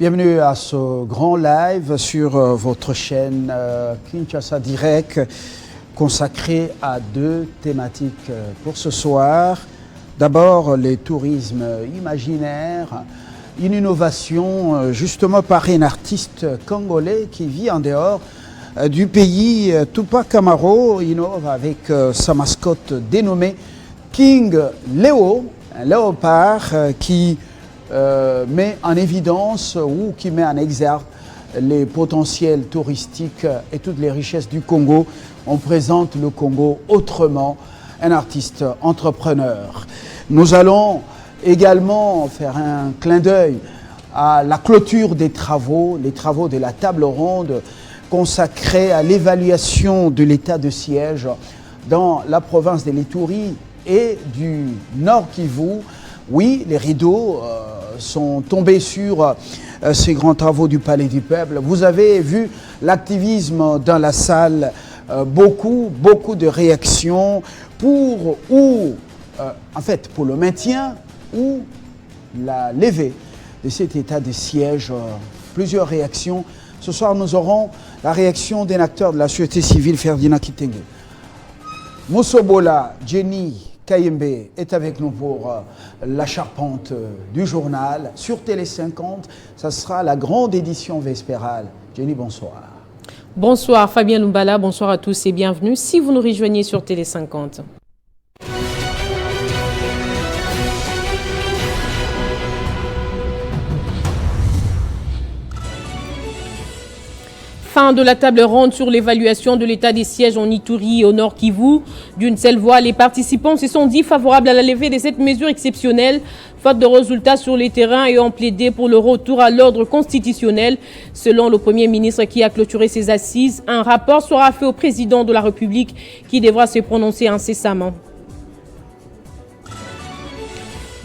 Bienvenue à ce grand live sur votre chaîne Kinshasa Direct consacré à deux thématiques pour ce soir. D'abord, le tourisme imaginaire, une innovation justement par un artiste congolais qui vit en dehors du pays. Tupac Amaru innove avec sa mascotte dénommée King Léo, un léopard qui met en évidence ou qui met en exergue les potentiels touristiques et toutes les richesses du Congo. On présente le Congo autrement, un artiste entrepreneur. Nous allons également faire un clin d'œil à la clôture des travaux, les travaux de la table ronde consacrée à l'évaluation de l'état de siège dans la province de l'Ituri et du Nord Kivu. Oui, les rideaux sont tombés sur ces grands travaux du Palais du Peuple. Vous avez vu l'activisme dans la salle, beaucoup de réactions pour pour le maintien ou la levée de cet état de siège. Plusieurs réactions. Ce soir, nous aurons la réaction d'un acteur de la société civile, Ferdinand Kitenge. Moussobola Jenny Kayembe est avec nous pour la charpente du journal. Sur Télé 50, ça sera la grande édition vespérale. Jenny, bonsoir. Bonsoir Fabien Lumbala, bonsoir à tous et bienvenue si vous nous rejoignez sur Télé 50. Fin de la table ronde sur l'évaluation de l'état des sièges en Ituri et au Nord Kivu. D'une seule voix, les participants se sont dit favorables à la levée de cette mesure exceptionnelle, faute de résultats sur les terrains et ont plaidé pour le retour à l'ordre constitutionnel. Selon le Premier ministre qui a clôturé ses assises, un rapport sera fait au président de la République qui devra se prononcer incessamment.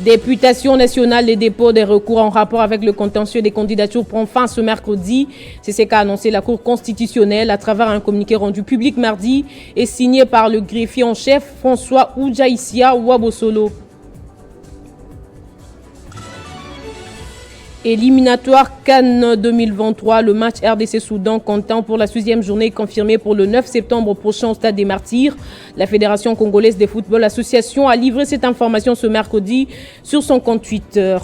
Députation nationale, les dépôts des recours en rapport avec le contentieux des candidatures prend fin ce mercredi. C'est ce qu'a annoncé la Cour constitutionnelle à travers un communiqué rendu public mardi et signé par le greffier en chef François Oudjaïsia Ouabosolo. Éliminatoire Cannes 2023, le match RDC-Soudan comptant pour la 6e journée confirmée pour le 9 septembre prochain au Stade des Martyrs. La Fédération congolaise de football association a livré cette information ce mercredi sur son compte Twitter.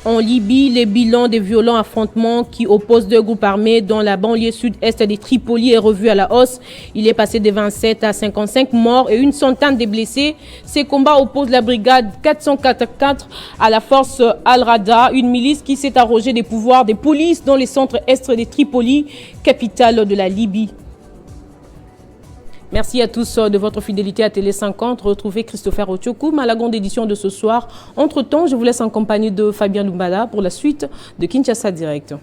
En Libye, les bilans des violents affrontements qui opposent deux groupes armés dans la banlieue sud-est de Tripoli est revu à la hausse. Il est passé de 27 à 55 morts et une centaine de blessés. Ces combats opposent la brigade 444 à la force Al-Rada, une milice qui s'est arrogée des pouvoirs des polices dans les centres est de Tripoli, capitale de la Libye. Merci à tous de votre fidélité à Télé 50. Retrouvez Christopher Otiokoum à la grande édition de ce soir. Entre-temps, je vous laisse en compagnie de Fabien Lumbala pour la suite de Kinshasa Direct.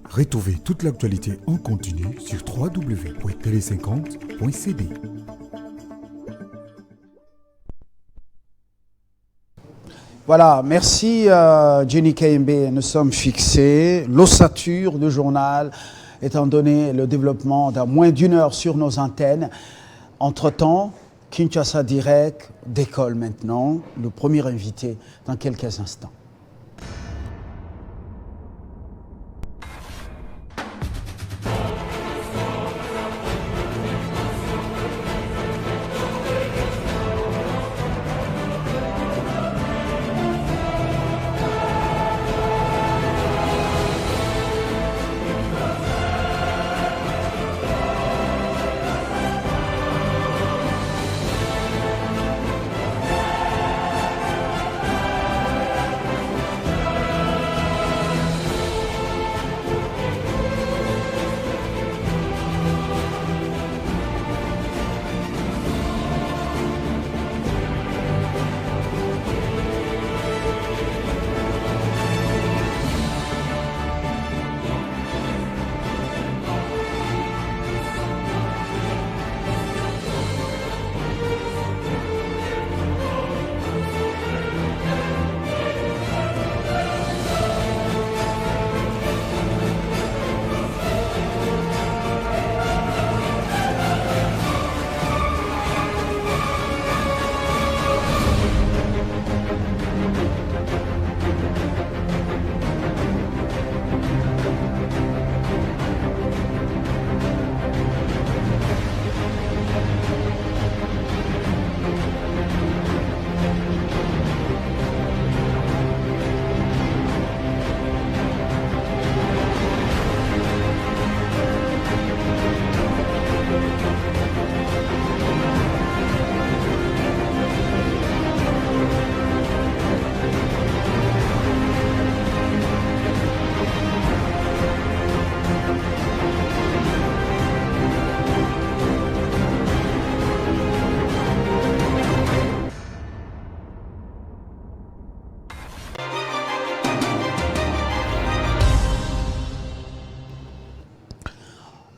Retrouvez toute l'actualité en continu sur www.tele50.cd. Voilà, merci Jenny Kayembe. Nous sommes fixés. L'ossature du journal, étant donné le développement d'à moins d'une heure sur nos antennes. Entre-temps, Kinshasa Direct décolle maintenant. Le premier invité dans quelques instants.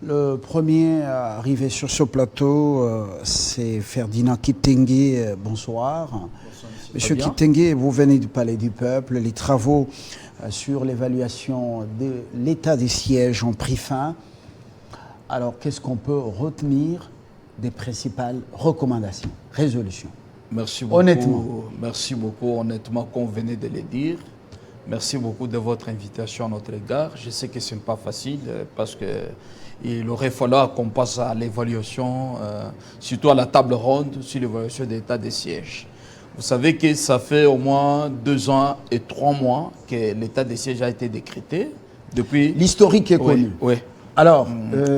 Le premier arrivé sur ce plateau, c'est Ferdinand Kitenge. Bonsoir. Monsieur Kitenge, vous venez du Palais du Peuple. Les travaux sur l'évaluation de l'état des sièges ont pris fin. Alors, qu'est-ce qu'on peut retenir des principales recommandations, résolutions? Merci beaucoup. Honnêtement. Merci beaucoup, honnêtement, comme vous venez de le dire. Merci beaucoup de votre invitation à notre égard. Je sais que ce n'est pas facile parce qu'il aurait fallu qu'on passe à l'évaluation, surtout à la table ronde sur l'évaluation de l'état des sièges. Vous savez que ça fait au moins 2 ans et 3 mois que l'état des sièges a été décrété. Depuis... L'historique est connu. Oui. Alors,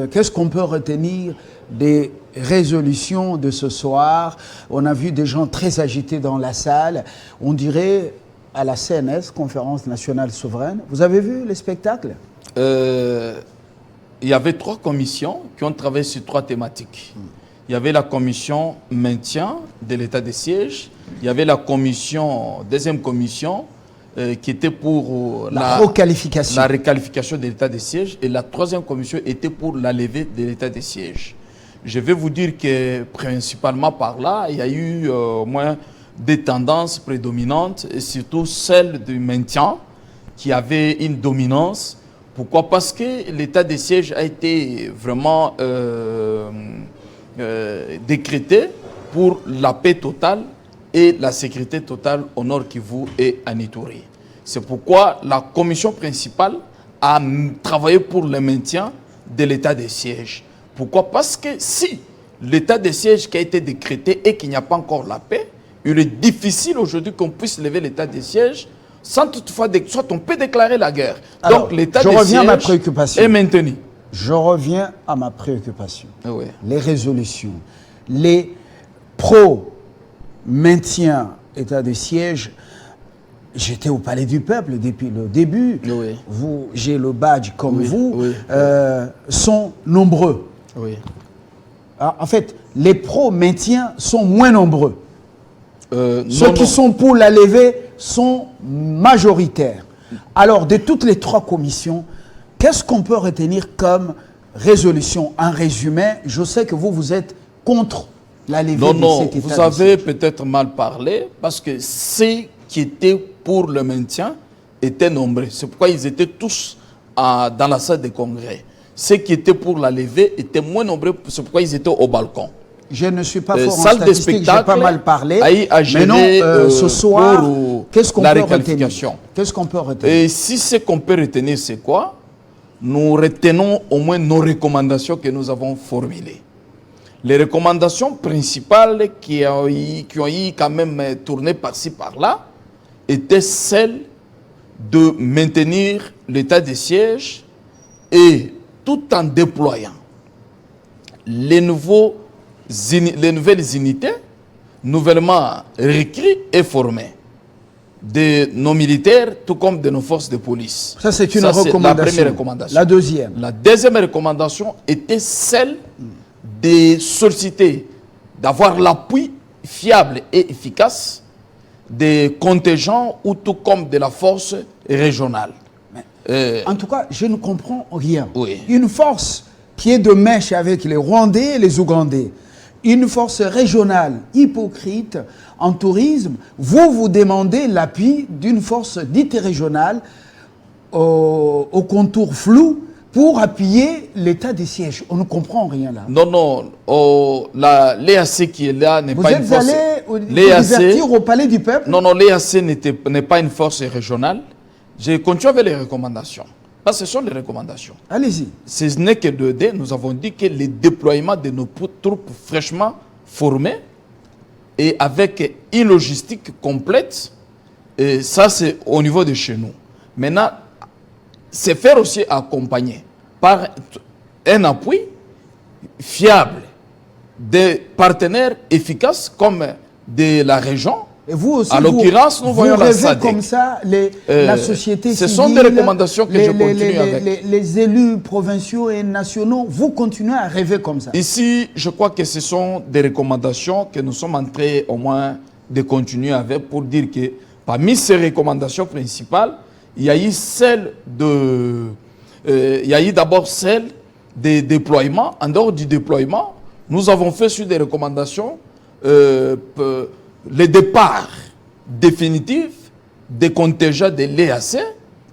qu'est-ce qu'on peut retenir des résolutions de ce soir? On a vu des gens très agités dans la salle. On dirait à la CNS, Conférence nationale souveraine. Vous avez vu les spectacles? Il y avait 3 commissions qui ont travaillé sur 3 thématiques. Il y avait la commission maintien de l'état des sièges. Il y avait la deuxième commission qui était pour la requalification de l'état des sièges. Et la 3e commission était pour la levée de l'état des sièges. Je vais vous dire que principalement par là, il y a eu au moins des tendances prédominantes, et surtout celle du maintien qui avait une dominance. Pourquoi? Parce que l'état des sièges a été vraiment décrété pour la paix totale et la sécurité totale au Nord Kivu et à Ituri. C'est pourquoi la commission principale a travaillé pour le maintien de l'état des sièges. Pourquoi? Parce que si l'état des sièges qui a été décrété et qu'il n'y a pas encore la paix, il est difficile aujourd'hui qu'on puisse lever l'état des sièges sans toutefois, soit on peut déclarer la guerre. Alors, donc l'état des sièges est maintenu. Je reviens à ma préoccupation. Oui. Les résolutions, les pro-maintien état de siège. J'étais au Palais du Peuple depuis le début. Oui. J'ai le badge comme vous. Oui. Sont nombreux. Oui. Alors, en fait, les pro-maintien sont moins nombreux. Ceux qui sont pour la levée sont majoritaires. Alors, de toutes les 3 commissions, qu'est-ce qu'on peut retenir comme résolution? En résumé, je sais que vous êtes contre la levée de cet état. Vous avez peut-être mal parlé parce que ceux qui étaient pour le maintien étaient nombreux. C'est pourquoi ils étaient tous dans la salle des congrès. Ceux qui étaient pour la levée étaient moins nombreux, c'est pourquoi ils étaient au balcon. Je ne suis pas fort en statistique, j'ai pas mal parlé. Mais non, ce soir, qu'est-ce qu'on peut retenir? Qu'est-ce qu'on peut retenir? Et si ce qu'on peut retenir, c'est quoi? Nous retenons au moins nos recommandations que nous avons formulées. Les recommandations principales qui ont eu quand même tourné par-ci par-là étaient celles de maintenir l'état des sièges et tout en déployant les nouvelles unités nouvellement recrues et formées de nos militaires, tout comme de nos forces de police. Ça, c'est une recommandation. La première recommandation. La deuxième. La deuxième recommandation était celle de solliciter, d'avoir l'appui fiable et efficace des contingents ou tout comme de la force régionale. En tout cas, je ne comprends rien. Oui. Une force qui est de mèche avec les Rwandais et les Ougandais, une force régionale hypocrite en tourisme, vous demandez l'appui d'une force dite régionale au contour flou pour appuyer l'état des sièges. On ne comprend rien là. Non, l'EAC qui est là n'est pas une force... Vous êtes allé vous divertir au Palais du Peuple? Non, l'EAC n'est pas une force régionale. Je continue avec les recommandations. Parce que ce sont les recommandations. Allez-y. Ce n'est que 2D. Nous avons dit que le déploiement de nos troupes fraîchement formées et avec une logistique complète, et ça c'est au niveau de chez nous. Maintenant, c'est faire aussi accompagner par un appui fiable des partenaires efficaces comme de la région. Et vous aussi, à l'occurrence, nous voyons la SADC. Comme ça, la société civile, ce sont des recommandations que je continue avec. Les élus provinciaux et nationaux, vous continuez à rêver comme ça. Ici, je crois que ce sont des recommandations que nous sommes en train au moins de continuer avec pour dire que parmi ces recommandations principales, il y a eu d'abord celle des déploiements, en dehors du déploiement, nous avons fait sur des recommandations les départs définitifs des contingents de l'EAC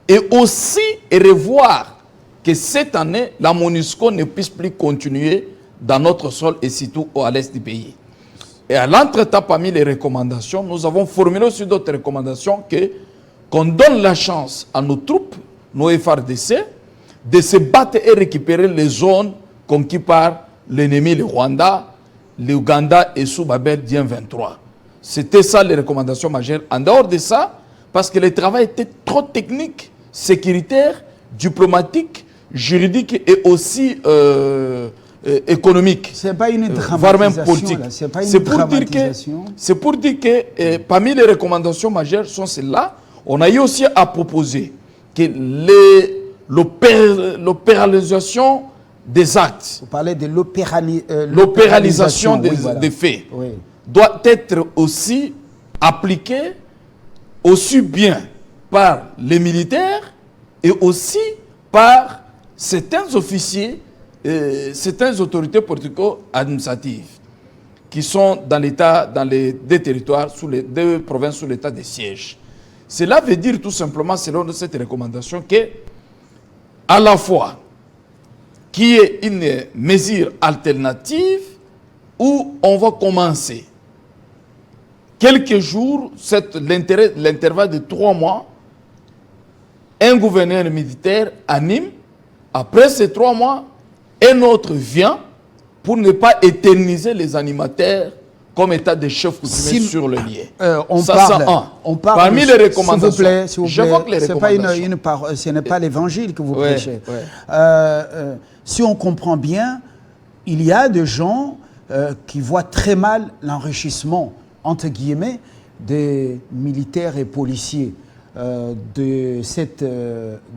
et aussi revoir que cette année, la MONUSCO ne puisse plus continuer dans notre sol et surtout à l'est du pays. Et à l'entretemps, parmi les recommandations, nous avons formulé aussi d'autres recommandations qu'on donne la chance à nos troupes, nos FRDC, de se battre et récupérer les zones conquises par l'ennemi, le Rwanda, l'Ouganda et sous Babel Dien 23. C'était ça les recommandations majeures. En dehors de ça, parce que le travail était trop technique, sécuritaire, diplomatique, juridique et aussi économique. Ce n'est pas une dramatisation, voire même politique. C'est pour dire que parmi les recommandations majeures sont celles-là. On a eu aussi à proposer que l'opéralisation des actes. Vous parlez de l'opéralisation des faits doit être aussi appliquée aussi bien par les militaires et aussi par certains officiers, certaines autorités politico-administratives qui sont dans les deux territoires, deux provinces sous l'état de siège. Cela veut dire tout simplement, selon cette recommandation, que à la fois qu'il y ait une mesure alternative où on va commencer quelques jours, l'intervalle de 3 mois, un gouverneur militaire anime. Après ces 3 mois, un autre vient pour ne pas éterniser les animateurs comme état de chef coutumier sur le lieu. On parle parmi les recommandations. S'il vous plaît, ce n'est pas l'évangile que vous prêchez. Si on comprend bien, il y a des gens qui voient très mal l'enrichissement, entre guillemets, des militaires et policiers de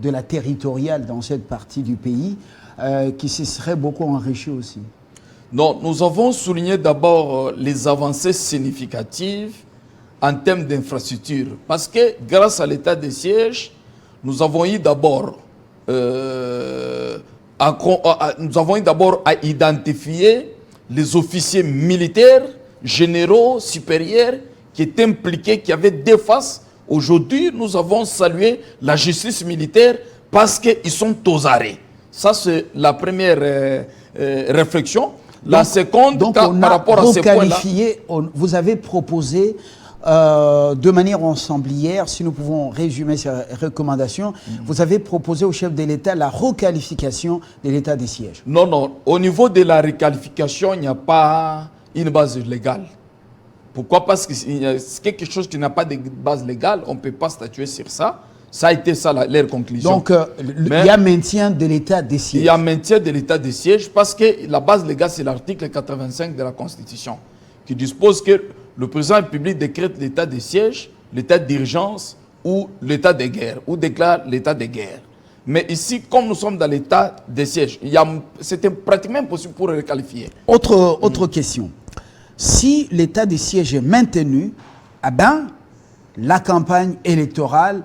la territoriale dans cette partie du pays, qui se seraient beaucoup enrichis aussi. Non, nous avons souligné d'abord les avancées significatives en termes d'infrastructure. Parce que grâce à l'état de siège, nous avons eu d'abord à identifier les officiers militaires, généraux, supérieurs, qui étaient impliqués, qui avaient des faces. Aujourd'hui, nous avons salué la justice militaire parce qu'ils sont aux arrêts. Ça, c'est la première réflexion. La seconde, par rapport à ces points-là, vous avez proposé de manière ensemblière, si nous pouvons résumer ces recommandations, vous avez proposé au chef de l'État la requalification de l'état de siège. Non, non. Au niveau de la requalification, il n'y a pas une base légale. Pourquoi? Parce que c'est quelque chose qui n'a pas de base légale, on ne peut pas statuer sur ça. Ça a été ça leur conclusion. Donc, il y a maintien de l'état de siège. Il y a maintien de l'état de siège parce que la base légale, c'est l'article 85 de la Constitution qui dispose que le président de la République décrète l'état de siège, l'état d'urgence ou l'état de guerre, ou déclare l'état de guerre. Mais ici, comme nous sommes dans l'état de siège, c'était pratiquement impossible pour le qualifier. Autre question. Si l'état de siège est maintenu, eh ben, la campagne électorale,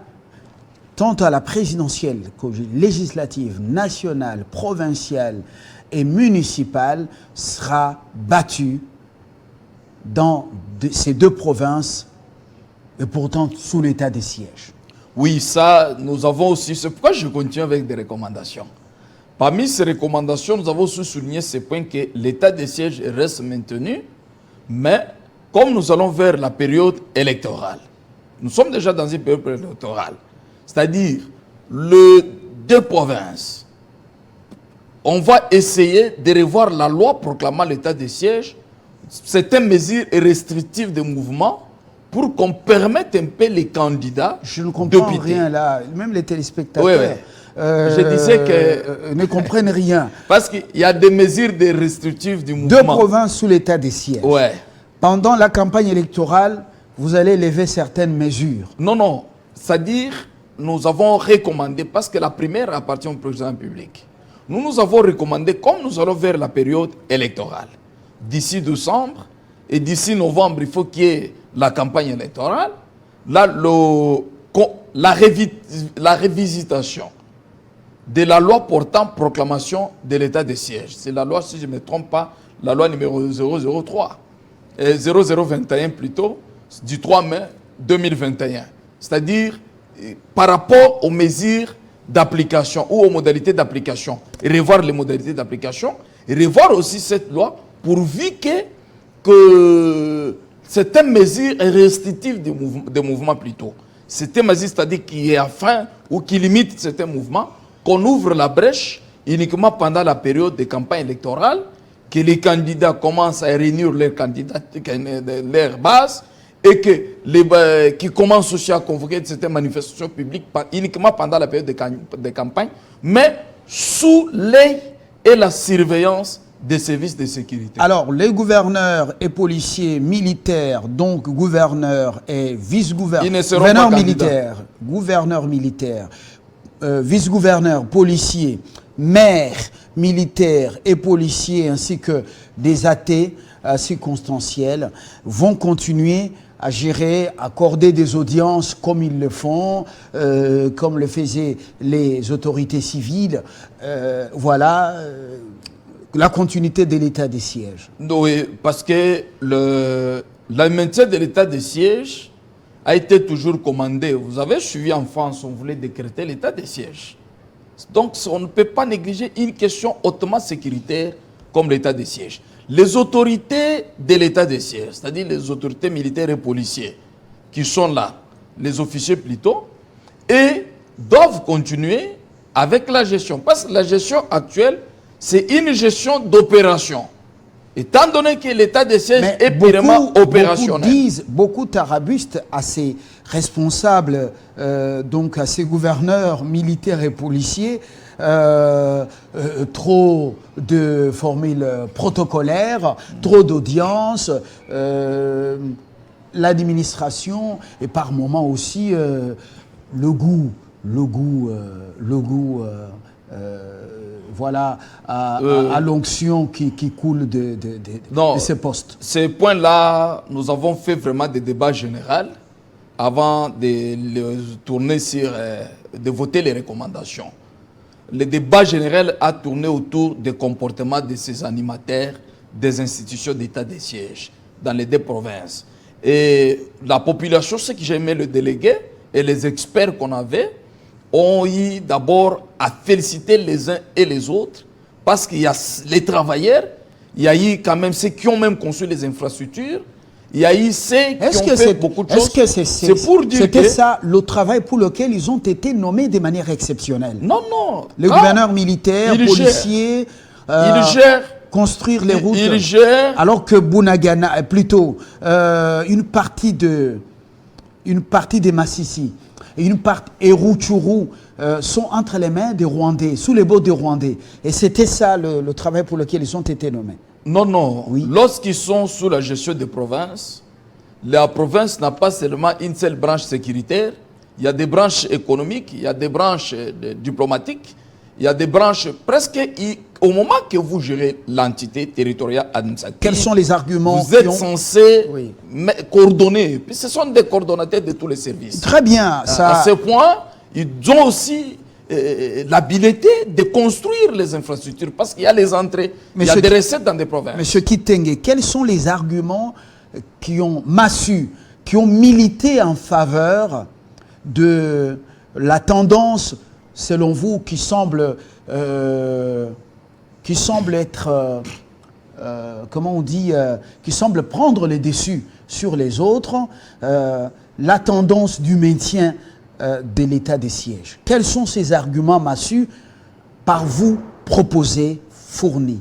tant à la présidentielle qu'aux législatives, nationales, provinciales et municipales, sera battue dans ces deux provinces et pourtant sous l'état de siège. Oui, ça, nous avons aussi... C'est pourquoi je continue avec des recommandations. Parmi ces recommandations, nous avons aussi souligné ce point que l'état de siège reste maintenu, mais comme nous allons vers la période électorale, nous sommes déjà dans une période électorale, c'est-à-dire les deux provinces, on va essayer de revoir la loi proclamant l'état de siège, certaines mesures restrictives de mouvement pour qu'on permette un peu les candidats. Je ne comprends rien là, même les téléspectateurs je disais que ne comprennent rien. Parce qu'il y a des mesures restrictives du mouvement. Deux provinces sous l'état de siège. Ouais. Pendant la campagne électorale, vous allez lever certaines mesures. Non, non. C'est-à-dire, nous avons recommandé, parce que la première appartient au président public. Nous avons recommandé, comme nous allons vers la période électorale, d'ici décembre et d'ici novembre, il faut qu'il y ait la campagne électorale. Là, la révisitation de la loi portant proclamation de l'état de siège. C'est la loi, si je ne me trompe pas, la loi numéro 003, 0021 plutôt, du 3 mai 2021. C'est-à-dire, par rapport aux mesures d'application ou aux modalités d'application, revoir les modalités d'application, et revoir aussi cette loi pourvu que certaines mesures restrictives des mouvements plutôt. Certaines mesures, c'est-à-dire qui est afin ou qui limite certains mouvements, qu'on ouvre la brèche uniquement pendant la période de campagne électorale, que les candidats commencent à réunir leurs candidats, leur base, et que qui commencent aussi à convoquer certaines manifestations publiques uniquement pendant la période de campagne, mais sous l'œil et la surveillance des services de sécurité. Alors, les gouverneurs et policiers militaires, donc gouverneurs et vice-gouverneurs militaires, gouverneurs militaires, vice-gouverneurs, policiers, maires militaires et policiers, ainsi que des athées circonstanciels, vont continuer à gérer, accorder des audiences comme ils le font, comme le faisaient les autorités civiles. Voilà la continuité de l'état de siège. Oui, parce que le maintien de l'état de siège a été toujours commandé. Vous avez suivi en France, on voulait décréter l'état de siège. Donc on ne peut pas négliger une question hautement sécuritaire comme l'état de siège. Les autorités de l'état de siège, c'est-à-dire les autorités militaires et policiers qui sont là, les officiers plutôt, et doivent continuer avec la gestion. Parce que la gestion actuelle, c'est une gestion d'opération. Étant donné que l'état de siège est purement opérationnel. Beaucoup tarabustent à ces responsables, donc à ces gouverneurs militaires et policiers, trop de formules protocolaires, trop d'audiences, l'administration et par moments aussi le goût voilà, à l'onction qui coule de ces postes. Ces points-là, nous avons fait vraiment des débats généraux avant de tourner sur, de voter les recommandations. Le débat général a tourné autour des comportements de ces animateurs des institutions d'état de siège dans les deux provinces. Et la population, ce que j'ai aimé le délégué et les experts qu'on avait, ont eu d'abord à féliciter les uns et les autres parce qu'il y a les travailleurs, il y a eu quand même ceux qui ont même conçu les infrastructures, il y a eu ceux qui ont fait beaucoup de choses. C'est pour dire que ça, le travail pour lequel ils ont été nommés de manière exceptionnelle? Non, non. Les gouverneurs militaires, policiers, ils gèrent, construire les routes. Ils gèrent. Alors que Bunagana, plutôt une partie des Massissi, et Rutshuru sont entre les mains des Rwandais, sous les bottes des Rwandais. Et c'était ça le travail pour lequel ils ont été nommés. Non, non. Oui. Lorsqu'ils sont sous la gestion des provinces, la province n'a pas seulement une seule branche sécuritaire. Il y a des branches économiques, il y a des branches diplomatiques, il y a des branches presque... Au moment que vous gérez l'entité territoriale administrative, quels sont les arguments? Vous êtes censé coordonner. Puis ce sont des coordonnateurs de tous les services. Très bien. À ce point, ils ont aussi l'habilité de construire les infrastructures parce qu'il y a les entrées, il y a des recettes dans des provinces. Monsieur Kitenge, quels sont les arguments qui ont milité en faveur de la tendance, selon vous, qui semble être, comment on dit, qui semble prendre les dessus sur les autres, la tendance du maintien de l'état de siège? Quels sont ces arguments massus par vous proposés, fournis?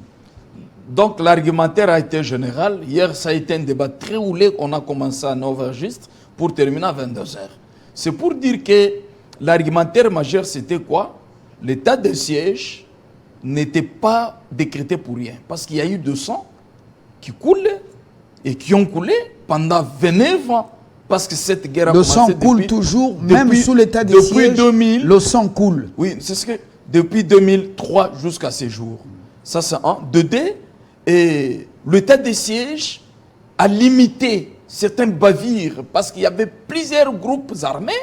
Donc l'argumentaire a été général. Hier, ça a été un débat très roulé. On a commencé à 9h juste pour terminer à 22h. C'est pour dire que l'argumentaire majeur, c'était quoi? L'état de siège n'était pas décrété pour rien. Parce qu'il y a eu 200 qui coulent et qui ont coulé pendant 29 ans. Parce que cette guerre a commencé depuis... Le sang coule toujours, même sous l'état de siège, depuis 2000, le sang coule. Oui, c'est ce que... Depuis 2003 jusqu'à ces jours. Ça, c'est un. De deux, et l'état de siège a limité certaines bavures parce qu'il y avait plusieurs groupes armés.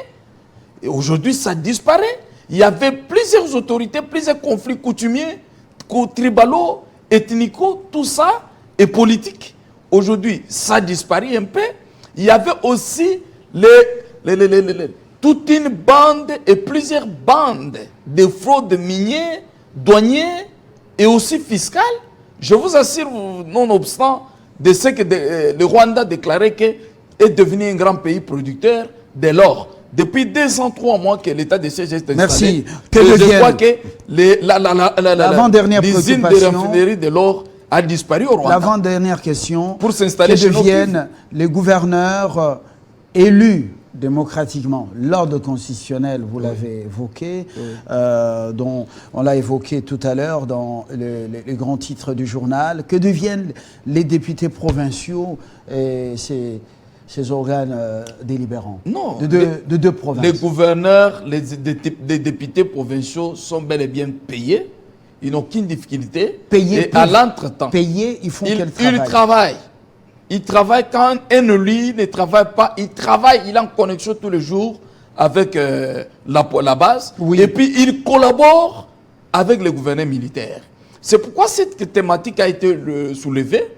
Et aujourd'hui, ça disparaît. il y avait plusieurs autorités, plusieurs conflits coutumiers, tribaux, ethnico, tout ça, et politiques. Aujourd'hui, ça disparaît un peu. Il y avait aussi toute une bande et plusieurs bandes de fraudes minières, douanières et aussi fiscales. Je vous assure, nonobstant de ce que le Rwanda a déclaré qu'est devenu un grand pays producteur dès lors. Depuis 203 mois que l'état de siège est installé. Merci. Je crois que l'avant-dernière l'usine de raffinerie de l'or a disparu au Rwanda. L'avant-dernière question. Pour s'installer chez nous. Que deviennent les gouverneurs élus démocratiquement, l'ordre constitutionnel, vous l'avez évoqué, dont on l'a évoqué tout à l'heure dans les grands titres du journal. Que deviennent les députés provinciaux et ces organes délibérants de deux provinces? Les gouverneurs, les députés provinciaux sont bel et bien payés. Ils n'ont aucune difficulté. Payés, et à l'entretemps, payés, ils font quel travail? Ils travaillent. Il travaille quand un élu ne travaille pas. Il travaille, il est en connexion tous les jours avec la base. Oui. Et puis il collabore avec les gouverneurs militaires. C'est pourquoi cette thématique a été soulevée,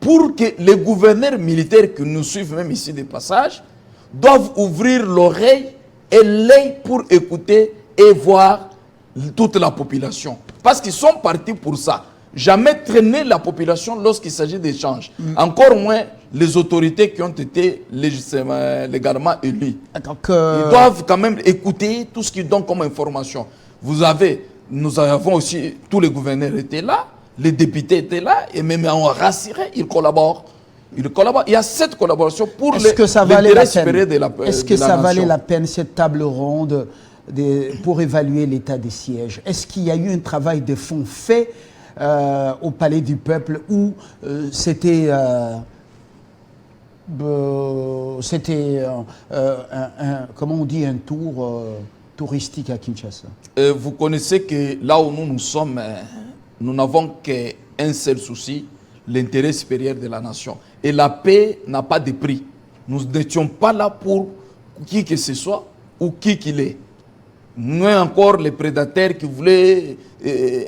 pour que les gouverneurs militaires que nous suivons même ici de passage doivent ouvrir l'oreille et l'œil pour écouter et voir toute la population. Parce qu'ils sont partis pour ça. Jamais traîner la population lorsqu'il s'agit d'échanges. Encore moins les autorités qui ont été légalement élues. Ils doivent quand même écouter tout ce qu'ils donnent comme information. Nous avons aussi, tous les gouverneurs étaient là, les députés étaient là, et même on rassurait, ils collaborent. Il y a cette collaboration pour l'intérêt supérieur de la nation. Est-ce que ça valait la peine, cette table ronde, pour évaluer l'état des sièges? Est-ce qu'il y a eu un travail de fond fait au Palais du Peuple, où c'était comment on dit, un tour touristique à Kinshasa? Vous connaissez que là où nous sommes, nous n'avons qu'un seul souci, l'intérêt supérieur de la nation. Et la paix n'a pas de prix. Nous n'étions pas là pour qui que ce soit ou qui qu'il est. Nous encore les prédateurs qui voulaient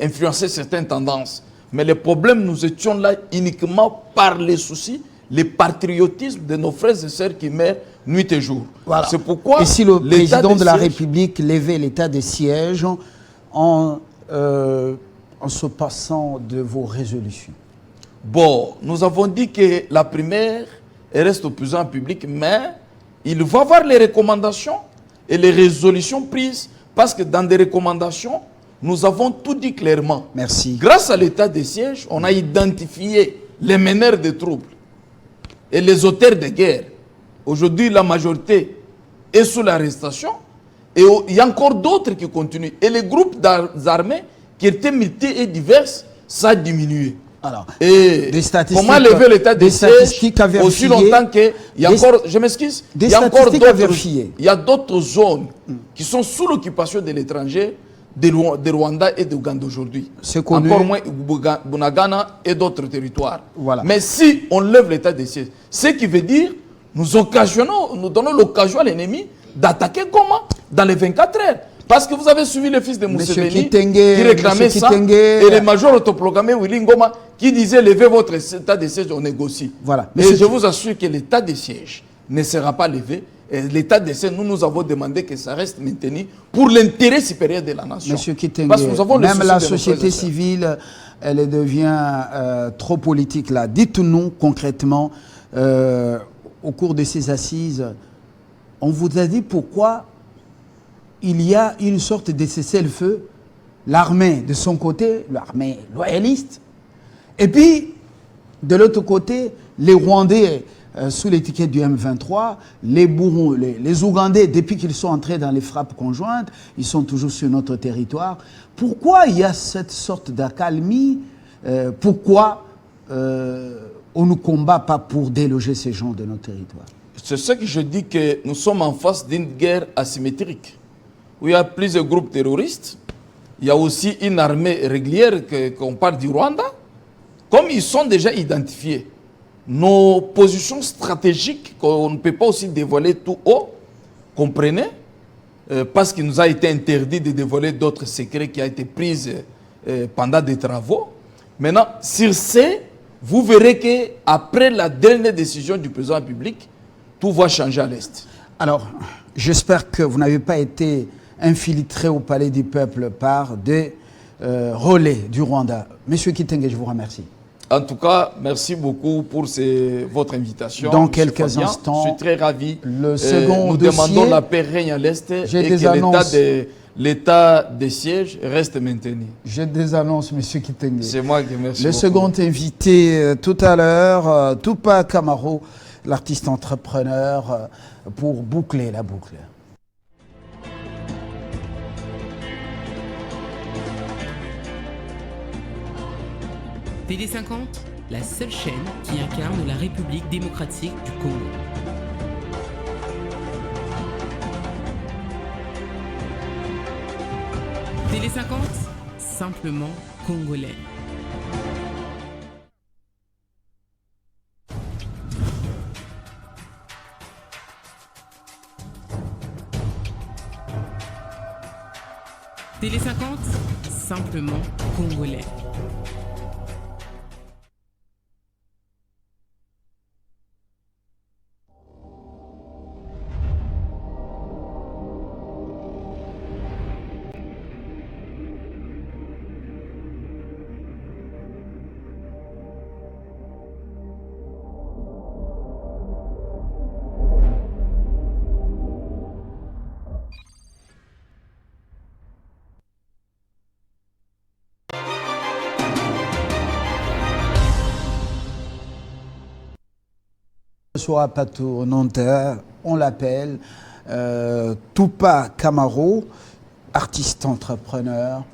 influencer certaines tendances. Mais le problème, nous étions là uniquement par les soucis, le patriotisme de nos frères et sœurs qui meurent nuit et jour. Voilà. C'est pourquoi et si le président de la République levait l'état des sièges en se passant de vos résolutions? Bon, nous avons dit que la primaire reste au président public, mais il va voir les recommandations et les résolutions prises, parce que dans des recommandations, nous avons tout dit clairement. Merci. Grâce à l'état des sièges, on a identifié les meneurs de troubles et les auteurs de guerre. Aujourd'hui, la majorité est sous l'arrestation, et il y a encore d'autres qui continuent. Et les groupes armés qui étaient multi et divers, ça a diminué. Alors, et comment lever l'état des sièges aussi longtemps qu'il y a encore, je m'excuse, il y a encore d'autres zones qui sont sous l'occupation de l'étranger, de Rwanda et d'Ouganda aujourd'hui. Encore moins Bunagana et d'autres territoires. Voilà. Mais si on lève l'état des sièges, ce qui veut dire nous donnons l'occasion à l'ennemi d'attaquer Goma dans les 24 heures. Parce que vous avez suivi le fils de Museveni qui réclamait ça, et le major autoproclamé Willy Ngoma qui disait levez votre état de siège, on négocie. Voilà. Et je vous assure que l'état de siège ne sera pas levé. L'état de siège, nous avons demandé que ça reste maintenu pour l'intérêt supérieur de la nation. Monsieur Kitenge, parce que nous avons même la société civile, elle devient trop politique là. Dites-nous concrètement, au cours de ces assises, on vous a dit pourquoi il y a une sorte de cessez-le-feu, l'armée de son côté, l'armée loyaliste, et puis de l'autre côté, les Rwandais sous l'étiquette du M23, les Bourons, les Ougandais, depuis qu'ils sont entrés dans les frappes conjointes, ils sont toujours sur notre territoire. Pourquoi il y a cette sorte d'accalmie? Pourquoi on ne combat pas pour déloger ces gens de notre territoire? C'est ce que je dis, que nous sommes en face d'une guerre asymétrique, où il y a plusieurs groupes terroristes. Il y a aussi une armée régulière qu'on parle du Rwanda. Comme ils sont déjà identifiés, nos positions stratégiques, qu'on ne peut pas aussi dévoiler tout haut, comprenez, parce qu'il nous a été interdit de dévoiler d'autres secrets qui ont été pris pendant des travaux. Maintenant, sur ce, vous verrez qu'après la dernière décision du président de la République, tout va changer à l'Est. Alors, j'espère que vous n'avez pas été infiltré au Palais du Peuple par des relais du Rwanda. Monsieur Kitenge, je vous remercie. En tout cas, merci beaucoup pour votre invitation. Dans quelques instants, je suis très ravi. Le second nous dossier, demandons la paix règne à l'Est et que l'état des sièges reste maintenu. J'ai des annonces, monsieur Kitenge. C'est moi qui remercie. Le second invité tout à l'heure, Tupac Kamaro, l'artiste entrepreneur, pour boucler la boucle. TD50, la seule chaîne qui incarne la République démocratique du Congo. TD50, simplement congolais. TD50, simplement congolais. Soit Pato Nanterre, on l'appelle Tupac Kamaro, artiste entrepreneur.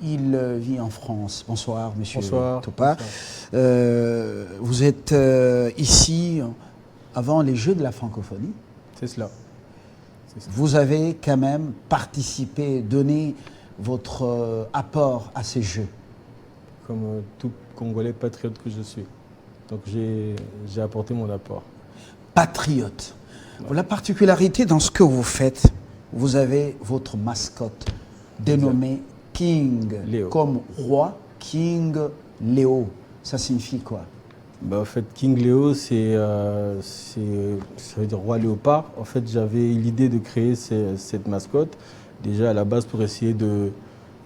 Il vit en France. Bonsoir, monsieur Tupac. Vous êtes ici avant les Jeux de la francophonie. C'est cela. Vous avez quand même participé, donné votre apport à ces Jeux. Comme tout Congolais patriote que je suis. Donc j'ai apporté mon apport. Patriote. Ouais. La particularité dans ce que vous faites, vous avez votre mascotte dénommée King Léo. Comme roi, King Léo. Ça signifie quoi? En fait, King Léo, ça veut dire roi léopard. En fait, j'avais l'idée de créer cette mascotte, déjà à la base pour essayer de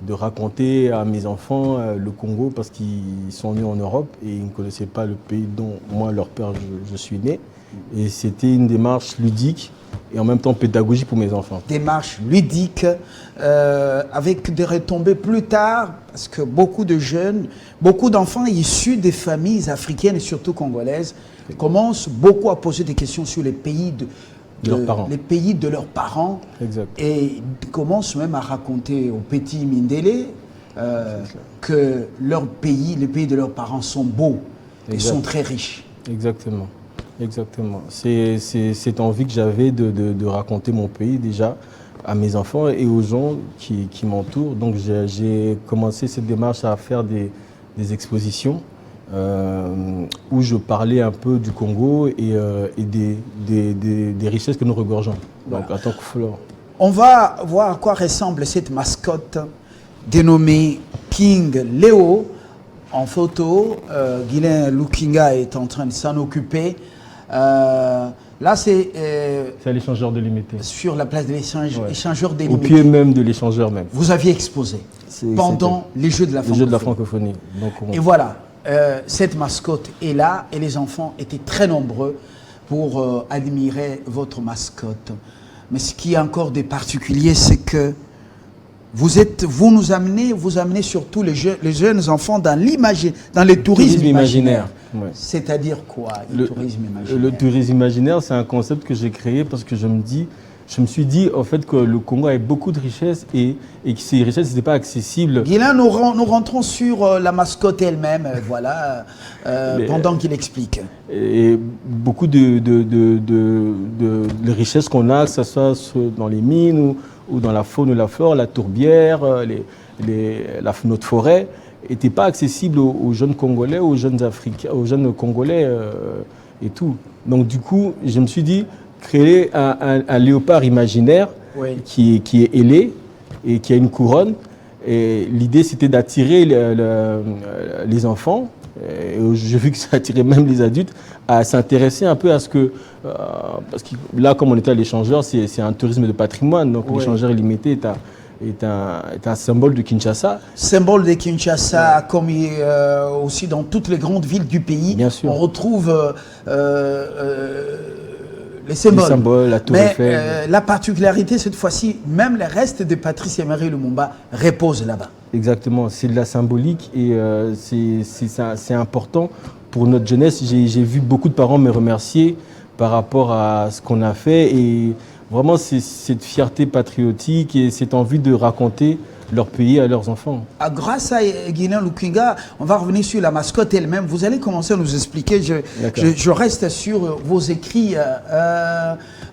raconter à mes enfants le Congo parce qu'ils sont nés en Europe et ils ne connaissaient pas le pays dont moi, leur père, je suis né. Et c'était une démarche ludique et en même temps pédagogique pour mes enfants. Démarche ludique avec des retombées plus tard parce que beaucoup de jeunes, beaucoup d'enfants issus des familles africaines et surtout congolaises commencent beaucoup à poser des questions sur les pays les pays de leurs parents. Exact. Et commencent même à raconter aux petits Mindélé que leur pays, les pays de leurs parents sont beaux et sont très riches. Exactement. Exactement. C'est cette envie que j'avais de raconter mon pays déjà à mes enfants et aux gens qui m'entourent. Donc j'ai commencé cette démarche à faire des expositions où je parlais un peu du Congo et des richesses que nous regorgeons. Donc, en tant que flore. On va voir à quoi ressemble cette mascotte dénommée King Léo. En photo, Guilain Lukinga est en train de s'en occuper. Là, c'est à l'échangeur délimité. Sur la place de l'échangeur délimité. Au pied même de l'échangeur même. Vous aviez exposé pendant les Jeux de la francophonie. Les Jeux de la francophonie. Donc, et voilà, cette mascotte est là et les enfants étaient très nombreux pour admirer votre mascotte. Mais ce qui est encore de particulier, c'est que vous nous amenez, surtout les jeunes enfants dans le tourisme imaginaire. Ouais. C'est-à-dire quoi, le tourisme imaginaire? Le tourisme imaginaire, c'est un concept que j'ai créé parce que je me suis dit en fait que le Congo avait beaucoup de richesses et que ces richesses n'étaient pas accessibles. Guilain, nous rentrons sur la mascotte elle-même, voilà, pendant qu'il explique. Et beaucoup de richesses qu'on a, que ce soit dans les mines ou dans la faune ou la flore, la tourbière, notre forêt, n'était pas accessible aux jeunes Congolais, aux jeunes Africains, aux jeunes Congolais et tout. Donc du coup, je me suis dit, créer un léopard imaginaire, Oui. qui est ailé et qui a une couronne. Et l'idée, c'était d'attirer les enfants, et j'ai vu que ça attirait même les adultes, à s'intéresser un peu à ce que... parce que là, comme on était à l'échangeur, c'est un tourisme de patrimoine. Donc l'échangeur illimité est un symbole de Kinshasa. Symbole de Kinshasa, comme aussi dans toutes les grandes villes du pays. Bien sûr. On retrouve les symboles. La Tour Mais Eiffel. la particularité cette fois-ci, même les restes de Patrice Emery Lumumba reposent là-bas. Exactement, c'est de la symbolique et c'est important pour notre jeunesse. J'ai vu beaucoup de parents me remercier par rapport à ce qu'on a fait et vraiment c'est cette fierté patriotique et cette envie de raconter leur pays à leurs enfants. Grâce à Guilain Lukinga, on va revenir sur la mascotte elle-même. Vous allez commencer à nous expliquer. Je reste sur vos écrits.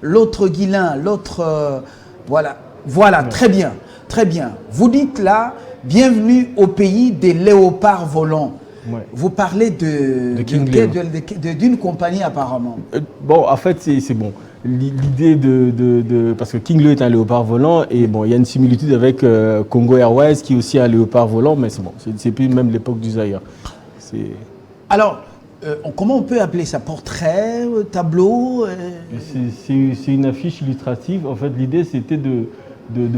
L'autre Guilain, l'autre... voilà, très bien, très bien. Vous dites là, bienvenue au pays des léopards volants. Ouais. Vous parlez d'une compagnie apparemment. Bon, en fait, c'est bon. L'idée parce que King Leo est un léopard volant et bon, il y a une similitude avec Congo Airways qui est aussi un léopard volant, mais c'est bon, c'est plus même l'époque du Zaïre. Alors, comment on peut appeler ça? Portrait, tableau? C'est une affiche illustrative. En fait, l'idée c'était de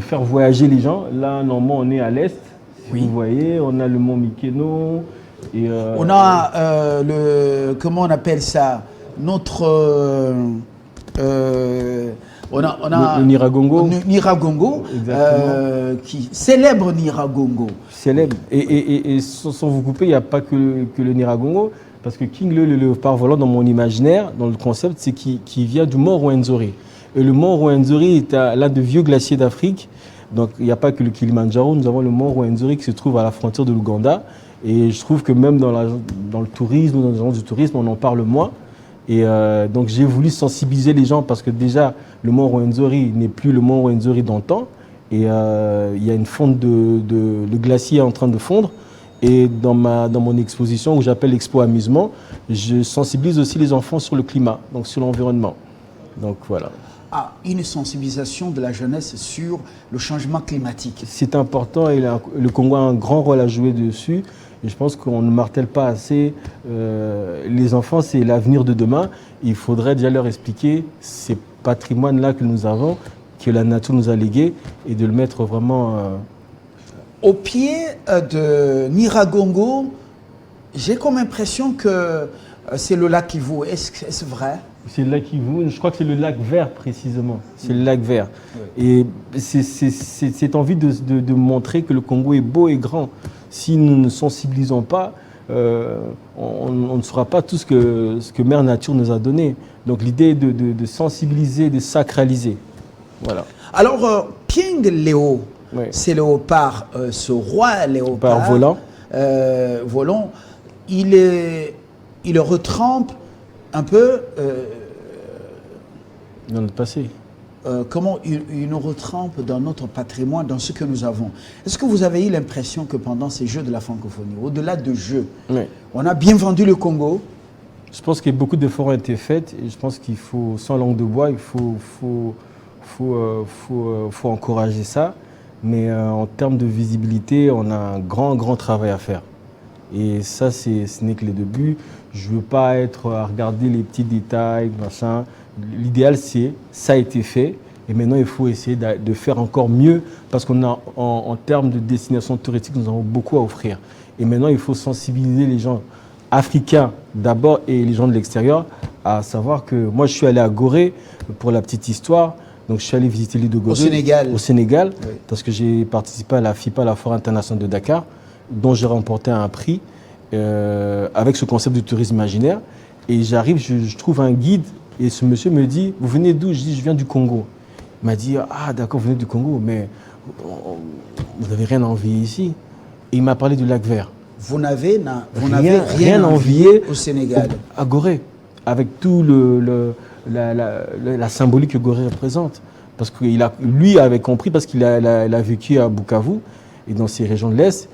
faire voyager les gens. Là, normalement, on est à l'est. Si vous voyez, on a le mont Mikeno. Et on a comment on appelle ça? Notre... on a le Niragongo. Niragongo, célèbre Niragongo. Célèbre. Et sans vous couper, il n'y a pas que le Niragongo, parce que King le léopard volant, dans mon imaginaire, dans le concept, c'est qui vient du mont Rwenzori. Et le mont Rwenzori est l'un des vieux glaciers d'Afrique. Donc il n'y a pas que le Kilimandjaro, nous avons le mont Rwenzori qui se trouve à la frontière de l'Ouganda. Et je trouve que même dans le tourisme, dans l'agence du tourisme, on en parle moins. Et donc j'ai voulu sensibiliser les gens parce que déjà le mont Rwenzori n'est plus le mont Rwenzori d'antan et il y a une fonte le glacier est en train de fondre et dans mon exposition que j'appelle Expo Amusement, je sensibilise aussi les enfants sur le climat, donc sur l'environnement. Donc voilà. Une sensibilisation de la jeunesse sur le changement climatique. C'est important et le Congo a un grand rôle à jouer dessus. Et je pense qu'on ne martèle pas assez. Les enfants, c'est l'avenir de demain. Il faudrait déjà leur expliquer ces patrimoines-là que nous avons, que la nature nous a légués, et de le mettre vraiment... Au pied de Niragongo, j'ai comme impression que c'est le lac Kivu. Est-ce vrai? C'est le lac Kivu. Je crois que c'est le lac Vert, précisément. C'est le lac Vert. Oui. Et c'est cette envie de montrer que le Congo est beau et grand. Si nous ne sensibilisons pas, on ne saura pas tout ce que Mère Nature nous a donné. Donc l'idée est de sensibiliser, de sacraliser. Voilà. Alors, King Léo, c'est léopard, ce roi léopard volant, il retrempe un peu dans notre passé. Comment il nous retrempe dans notre patrimoine, dans ce que nous avons. Est-ce que vous avez eu l'impression que pendant ces Jeux de la francophonie, au-delà de Jeux, on a bien vendu le Congo? Je pense que beaucoup d'efforts ont été faits et je pense qu'il faut, sans langue de bois, il faut encourager ça. Mais en termes de visibilité, on a un grand travail à faire. Et ça, ce n'est que le début. Je ne veux pas être à regarder les petits détails, machin. L'idéal, ça a été fait. Et maintenant, il faut essayer de faire encore mieux parce qu'on a, en termes de destination touristique, nous avons beaucoup à offrir. Et maintenant, il faut sensibiliser les gens africains d'abord et les gens de l'extérieur à savoir que moi, je suis allé à Gorée pour la petite histoire. Donc, je suis allé visiter l'île de Gorée au Sénégal oui. Parce que j'ai participé à la FIPA, la Foire internationale de Dakar, dont j'ai remporté un prix avec ce concept de tourisme imaginaire. Et j'arrive, je trouve un guide et ce monsieur me dit « Vous venez d'où ?» Je dis « Je viens du Congo ». Il m'a dit « Ah d'accord, vous venez du Congo, mais vous n'avez rien à envier ici ». Et il m'a parlé du lac Vert. Vous n'avez rien envié au Sénégal. À Gorée, avec tout la symbolique que Gorée représente. Parce que lui avait compris, parce qu'il a vécu à Bukavu et dans ces régions de l'Est,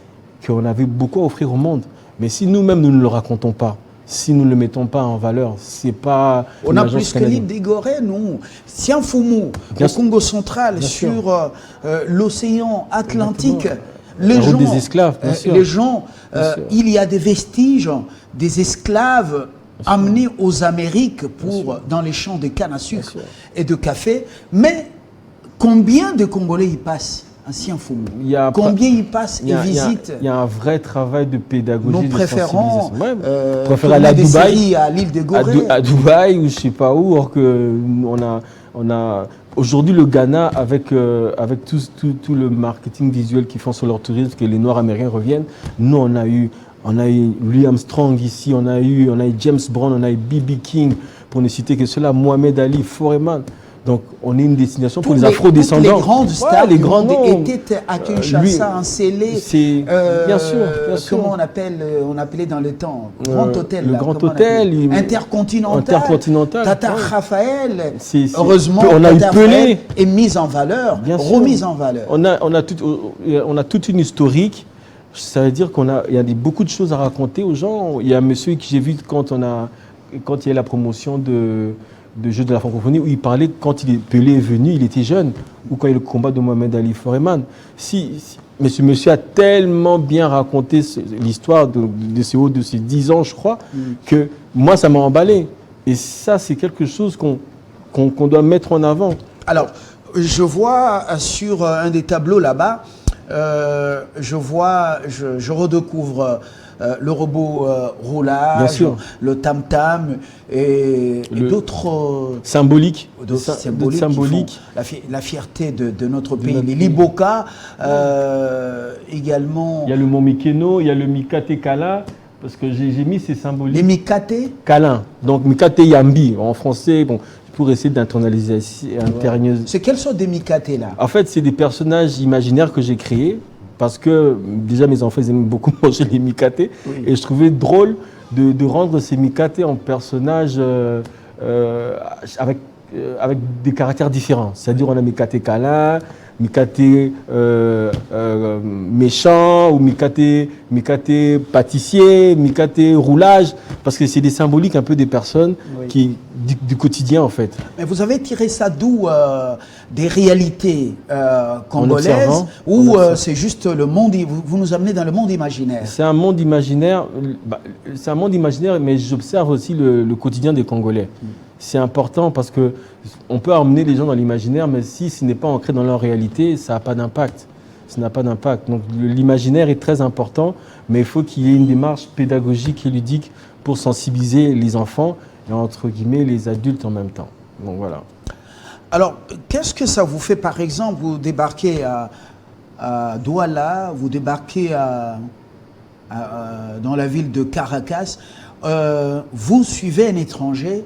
qu'on avait beaucoup à offrir au monde. Mais si nous-mêmes, nous ne le racontons pas, si nous ne le mettons pas en valeur. C'est pas on a plus que l'île des Gorées, nous. Sianfoumou, au Congo central, sur l'océan Atlantique. Les gens, des esclaves, bien sûr. Les gens, il y a des vestiges des esclaves amenés aux Amériques dans les champs de canne à sucre et de café. Mais combien de Congolais y passent? Combien ils passent et visitent? Il y a un vrai travail de pédagogie. Nous préférons aller à Dubaï, à l'île de Gorée. À Dubaï ou je sais pas où, or que on a aujourd'hui le Ghana avec tout le marketing visuel qu'ils font sur leur tourisme, que les Noirs américains reviennent. Nous on a eu Louis Armstrong ici, on a eu James Brown, on a eu B.B. King, pour ne citer que cela, Mohamed Ali, Foreman. Donc, on est une destination pour les afro-descendants. Les grandes stars les grands étaient à Kinshasa, encelés. Bien sûr. Comment on appelait dans le temps Grand Hôtel. Le Grand Hôtel. Intercontinental. Tata Raphaël. Heureusement, on a eu Pelé. Est mise en valeur, remise en valeur. On a toute une historique. Ça veut dire qu'il y a beaucoup de choses à raconter aux gens. Il y a un monsieur que j'ai vu quand il y a la promotion de Jeux de la francophonie, où il parlait quand Pelé est venu, il était jeune, ou quand il y a le combat de Mohamed Ali Foreman. Mais ce monsieur a tellement bien raconté l'histoire de ses 10 ans, je crois, que moi, ça m'a emballé. Et ça, c'est quelque chose qu'on doit mettre en avant. Alors, je vois sur un des tableaux là-bas, je redécouvre le robot roulage, le tam-tam et d'autres symboliques. La fierté de notre pays. Les Liboka, également. Il y a le Mont Mikeno, il y a le Mikate Kala, parce que j'ai mis ces symboliques. Les Mikate Kala. Donc Mikate Yambi, en français, bon, pour essayer d'internaliser. C'est quelles sortes de Mikate là? En fait, c'est des personnages imaginaires que j'ai créés. Parce que déjà mes enfants ils aiment beaucoup manger les mikate et je trouvais drôle de rendre ces mikate en personnages avec des caractères différents. C'est-à-dire on a mikate câlin, mikate méchant ou mikate pâtissier, mikate roulage, parce que c'est des symboliques un peu des personnes du quotidien en fait. Mais vous avez tiré ça d'où? Des réalités congolaises ou c'est juste le monde, vous nous amenez dans le monde imaginaire? C'est un monde imaginaire, mais j'observe aussi le quotidien des Congolais. C'est important parce qu'on peut emmener les gens dans l'imaginaire, mais si ce n'est pas ancré dans leur réalité, ça n'a pas d'impact. Ça n'a pas d'impact. Donc l'imaginaire est très important, mais il faut qu'il y ait une démarche pédagogique et ludique pour sensibiliser les enfants et entre guillemets les adultes en même temps. Donc voilà. Alors, qu'est-ce que ça vous fait, par exemple, vous débarquez à Douala, vous débarquez dans la ville de Caracas, vous suivez un étranger,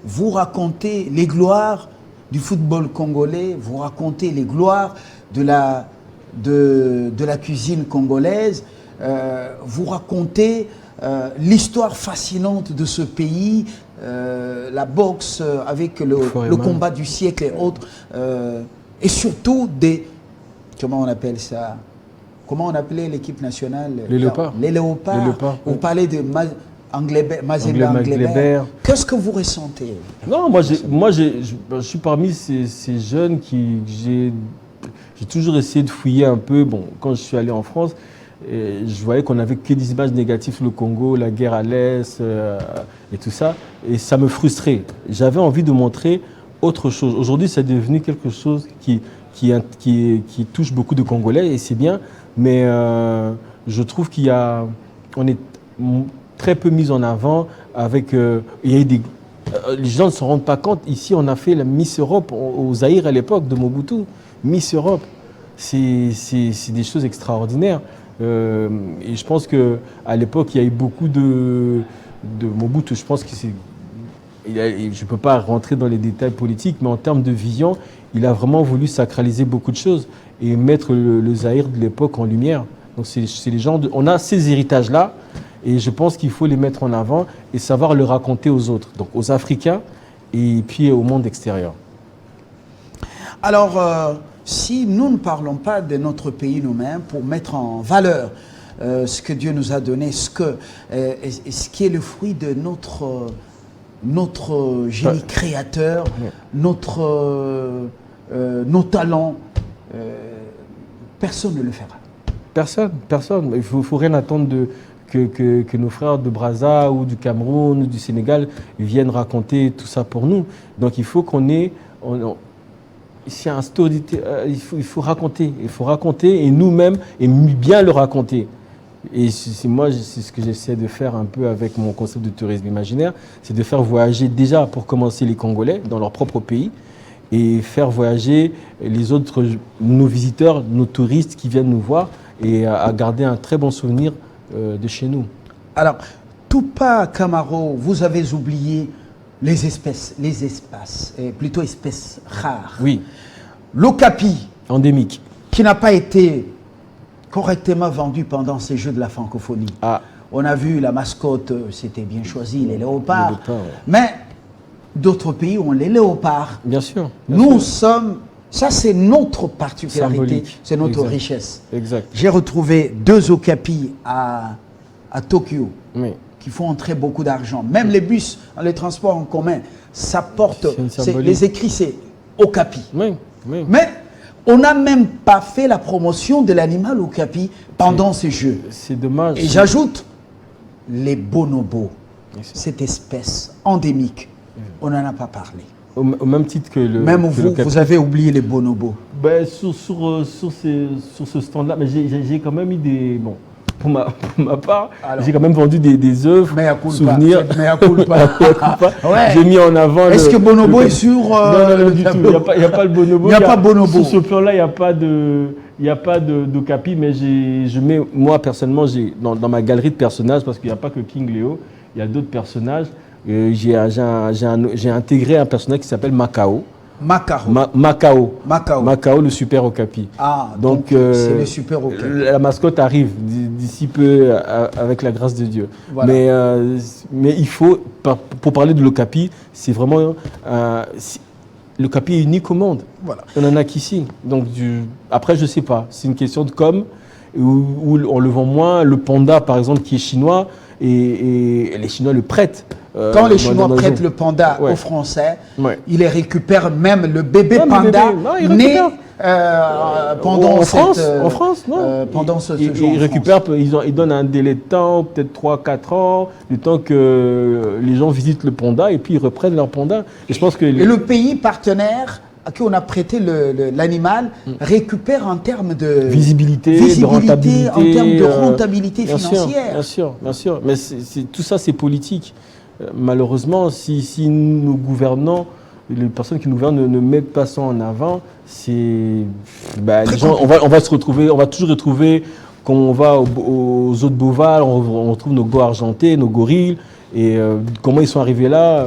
vous racontez les gloires du football congolais, vous racontez les gloires de la cuisine congolaise, vous racontez l'histoire fascinante de ce pays, la boxe avec le combat du siècle et autres, et surtout comment on appelle ça? Comment on appelait l'équipe nationale? Les léopards. Les léopards. Vous parlez de Mazembe Anglebert. Qu'est-ce que vous ressentez? Non, moi je suis parmi ces jeunes j'ai toujours essayé de fouiller un peu. Bon, quand je suis allé en France, je voyais qu'on n'avait que des images négatives sur le Congo, la guerre à l'Est et tout ça. Et ça me frustrait. J'avais envie de montrer autre chose. Aujourd'hui, c'est devenu quelque chose qui touche beaucoup de Congolais et c'est bien. Mais je trouve on est très peu mis en avant avec... les gens ne se rendent pas compte. Ici, on a fait la Miss Europe au Zaïre à l'époque de Mobutu. Miss Europe, c'est des choses extraordinaires. Et je pense qu'à l'époque, il y a eu beaucoup de Mobutu. Je pense que je ne peux pas rentrer dans les détails politiques, mais en termes de vision, il a vraiment voulu sacraliser beaucoup de choses et mettre le Zaïre de l'époque en lumière. Donc c'est les gens on a ces héritages-là et je pense qu'il faut les mettre en avant et savoir le raconter aux autres, donc aux Africains et puis au monde extérieur. Alors, si nous ne parlons pas de notre pays nous-mêmes pour mettre en valeur ce que Dieu nous a donné, ce qui est le fruit de notre génie créateur, nos talents, personne ne le fera. Personne. Il ne faut rien attendre que nos frères de Brazza ou du Cameroun ou du Sénégal viennent raconter tout ça pour nous. Donc il faut qu'on ait... C'est un story, il faut raconter et nous-mêmes, et bien le raconter. Et c'est ce que j'essaie de faire un peu avec mon concept de tourisme imaginaire, c'est de faire voyager déjà pour commencer les Congolais dans leur propre pays et faire voyager les autres, nos visiteurs, nos touristes qui viennent nous voir et à garder un très bon souvenir de chez nous. Alors, Tupa Camaro, vous avez oublié les espèces rares. Oui. L'okapi, endémique, qui n'a pas été correctement vendu pendant ces Jeux de la francophonie. Ah. On a vu la mascotte, c'était bien choisi, les léopards. Les léopards, ouais. Mais d'autres pays ont les léopards. Bien sûr. Nous sommes... Ça, c'est notre particularité, symbolique. c'est notre Exact. richesse. Exact. J'ai retrouvé 2 okapis à Tokyo Oui. qui font entrer beaucoup d'argent. Même les bus, les transports en commun, ça porte... Les écrits, c'est okapi. Oui. Oui. Mais on n'a même pas fait la promotion de l'animal okapi pendant ces Jeux. C'est dommage. Et j'ajoute les bonobos, cette espèce endémique. On n'en a pas parlé. Au même titre que le... Même que vous avez oublié les bonobos. Ben, sur ce stand-là, mais j'ai quand même eu des... Bon, pour ma part, j'ai quand même vendu des œuvres, souvenirs. Ouais. J'ai mis en avant... Est-ce que bonobo est sur... Non, du tout. Il n'y a pas le bonobo. Il n'y a pas bonobo. Sur ce plan-là, il n'y a pas d'okapi, mais je mets, moi, personnellement, dans ma galerie de personnages, parce qu'il n'y a pas que King Léo, il y a d'autres personnages. J'ai intégré un personnage qui s'appelle Macao. Macao, le super okapi. Ah, donc c'est le super okapi. La mascotte arrive d'ici peu avec la grâce de Dieu. Voilà. Mais il faut, pour parler de l'okapi, c'est vraiment... l'okapi est unique au monde. Voilà. On n'en a qu'ici. Donc après, je ne sais pas. C'est une question de com, où on le vend moins. Le panda, par exemple, qui est chinois, et les Chinois le prêtent. Quand les Chinois prêtent le panda aux Français, ils les récupèrent, même le bébé panda né pendant pendant ce jour. Ils récupèrent, ils donnent un délai de temps, peut-être 3-4 ans, le temps que les gens visitent le panda et puis ils reprennent leur panda. Et je pense que et le pays partenaire à qui on a prêté l'animal récupère en termes de visibilité, de rentabilité, en termes de rentabilité financière. Bien sûr. Mais tout ça, c'est politique. Malheureusement, si nos gouvernants, les personnes qui nous gouvernent ne mettent pas ça en avant, les gens, on va se retrouver, on va toujours retrouver, quand on va aux eaux de Beauval, on retrouve nos goats argentés, nos gorilles, et comment ils sont arrivés là,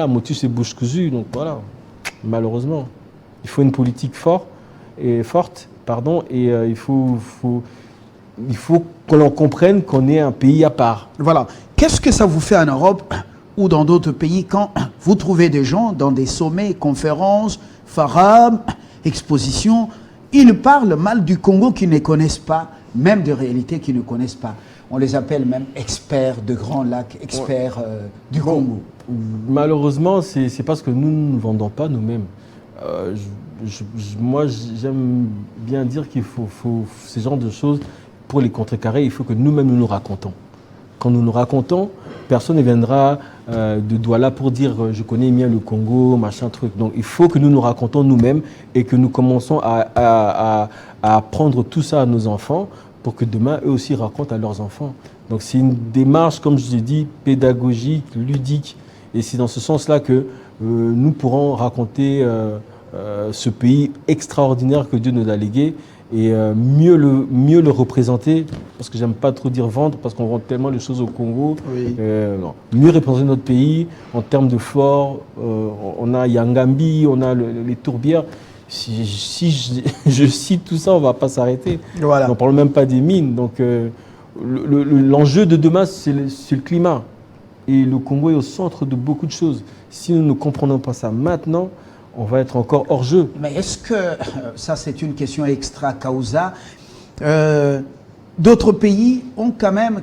motus et bouche cousue, donc voilà, malheureusement. Il faut une politique forte, et il faut que l'on comprenne qu'on est un pays à part. Voilà. Qu'est-ce que ça vous fait en Europe ou dans d'autres pays quand vous trouvez des gens dans des sommets, conférences, forums, expositions, ils parlent mal du Congo qu'ils ne connaissent pas, même de réalités qu'ils ne connaissent pas. On les appelle même experts de Grands Lacs, experts du Congo. Malheureusement, c'est parce que nous ne vendons pas nous-mêmes. Moi, j'aime bien dire qu'il faut ces genres de choses, pour les contrecarrer, il faut que nous-mêmes nous racontons. Quand nous nous racontons, personne ne viendra de Douala pour dire je connais bien le Congo, machin truc. Donc il faut que nous nous racontons nous-mêmes et que nous commençons à apprendre tout ça à nos enfants pour que demain eux aussi racontent à leurs enfants. Donc c'est une démarche, comme je l'ai dit, pédagogique, ludique. Et c'est dans ce sens-là que nous pourrons raconter ce pays extraordinaire que Dieu nous a légué et mieux le représenter, parce que j'aime pas trop dire vendre, parce qu'on vend tellement de choses au Congo. Oui. Mieux représenter notre pays en termes de flore. On a Yangambi, on a les tourbières. Si je cite tout ça, on ne va pas s'arrêter. Voilà. On ne parle même pas des mines. Donc l'enjeu de demain, c'est le climat. Et le Congo est au centre de beaucoup de choses. Si nous ne comprenons pas ça maintenant, on va être encore hors jeu. Mais est-ce que, ça c'est une question extra causa, d'autres pays ont quand même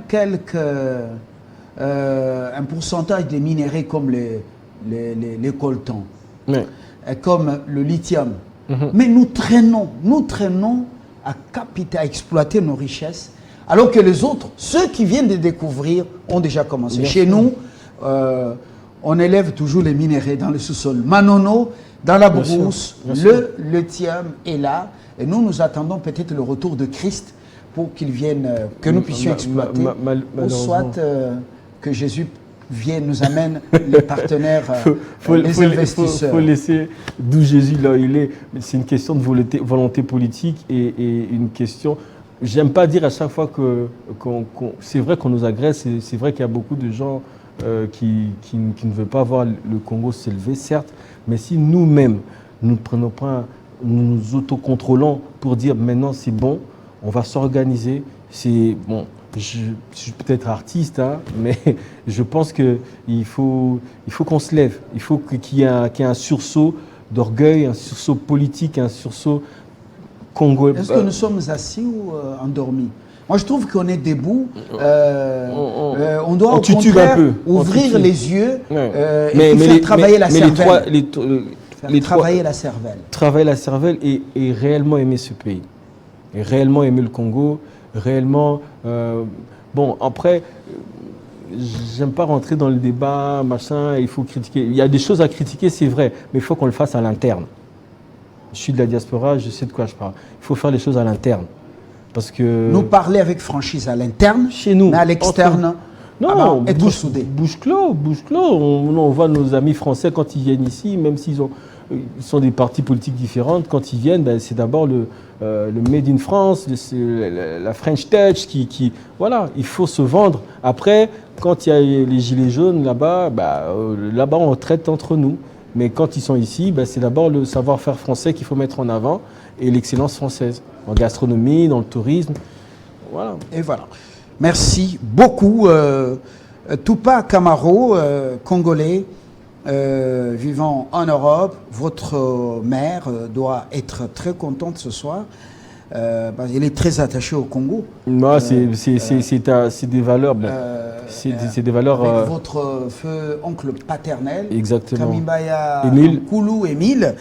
un pourcentage des minéraux comme les coltans, et comme le lithium. Mais nous traînons à exploiter nos richesses, alors que les autres, ceux qui viennent de découvrir, ont déjà commencé. Chez nous, on élève toujours les minéraux dans le sous-sol. Manono, dans la brousse, le lithium est là. Et nous attendons peut-être le retour de Christ pour qu'il vienne, que nous puissions exploiter. Ou soit que Jésus vienne, nous amène les partenaires, les investisseurs. Il faut laisser d'où Jésus là il est. C'est une question de volonté politique et une question... J'aime pas dire à chaque fois que c'est vrai qu'on nous agresse, c'est vrai qu'il y a beaucoup de gens qui ne veulent pas voir le Congo s'élever, certes, mais si nous-mêmes, nous nous autocontrôlons pour dire maintenant c'est bon, on va s'organiser, c'est bon. Je suis peut-être artiste, hein, mais je pense qu'il faut qu'on se lève, il faut qu'il y ait un sursaut d'orgueil, un sursaut politique, un sursaut congolais. Est-ce que nous sommes assis ou endormis? Moi, je trouve qu'on est debout. On doit au contraire ouvrir les yeux et faire travailler la cervelle. Travailler la cervelle. Travailler la cervelle et réellement aimer ce pays. Et réellement aimer le Congo. Réellement... bon, après, j'aime pas rentrer dans le débat, machin, il faut critiquer. Il y a des choses à critiquer, c'est vrai, mais il faut qu'on le fasse à l'interne. Je suis de la diaspora, je sais de quoi je parle. Il faut faire les choses à l'interne. Parce que... Nous parler avec franchise à l'interne, chez nous, mais à l'externe, non, être soudés. Bouche clos. On voit nos amis français quand ils viennent ici, même s'ils sont des partis politiques différentes, quand ils viennent, ben, c'est d'abord le Made in France, la French Touch qui... Voilà, il faut se vendre. Après, quand il y a les gilets jaunes là-bas, là-bas on traite entre nous. Mais quand ils sont ici, c'est d'abord le savoir-faire français qu'il faut mettre en avant et l'excellence française, en gastronomie, dans le tourisme. Voilà. Et voilà. Merci beaucoup. Tupa Camaro, congolais, vivant en Europe. Votre mère doit être très contente ce soir. Elle est très attachée au Congo. Moi, c'est des valeurs. C'est des valeurs. Avec votre oncle paternel, exactement. Kamimbaya Koulou Émile,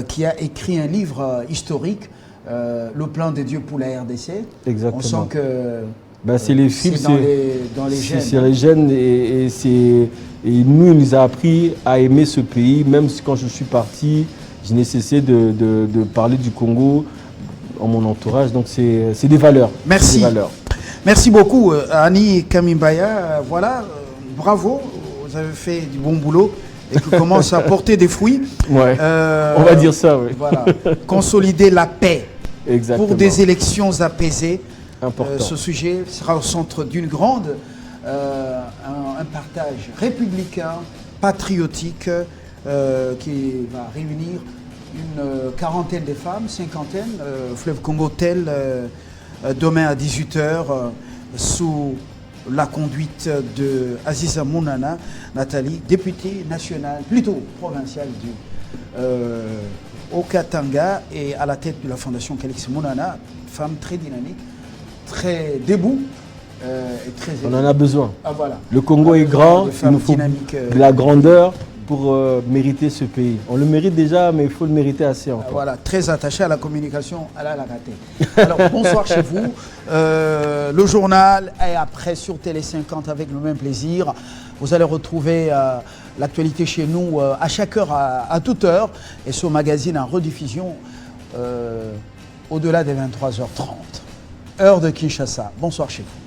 qui a écrit un livre historique, Le plan de Dieu pour la RDC. Exactement. On sent que c'est les films, dans les gènes. C'est les gènes et nous, il nous a appris à aimer ce pays. Même quand je suis parti, je n'ai cessé de parler du Congo en mon entourage. Donc c'est des valeurs. Merci. Des valeurs. Merci beaucoup, Annie Kamimbaya. Voilà, bravo, vous avez fait du bon boulot et qui commence à porter des fruits. Ouais, on va dire ça, oui. Voilà, consolider la paix. Exactement. Pour des élections apaisées. Important. Ce sujet sera au centre d'une grande, un partage républicain, patriotique, qui va réunir une quarantaine de femmes, cinquantaine, Fleuve Congo tel, demain à 18h, sous la conduite de Aziza Mounana, Nathalie, députée nationale, plutôt provinciale au Katanga, et à la tête de la Fondation Calix Mounana, femme très dynamique, très debout. Et très on en a besoin. Voilà. Le Congo est grand, il nous faut de la grandeur pour mériter ce pays. On le mérite déjà, mais il faut le mériter assez encore. Voilà, très attaché à la communication, à la raté. Alors, bonsoir chez vous. Le journal est après sur Télé 50 avec le même plaisir. Vous allez retrouver l'actualité chez nous à chaque heure, à toute heure. Et ce magazine en rediffusion au-delà des 23h30. Heure de Kinshasa. Bonsoir chez vous.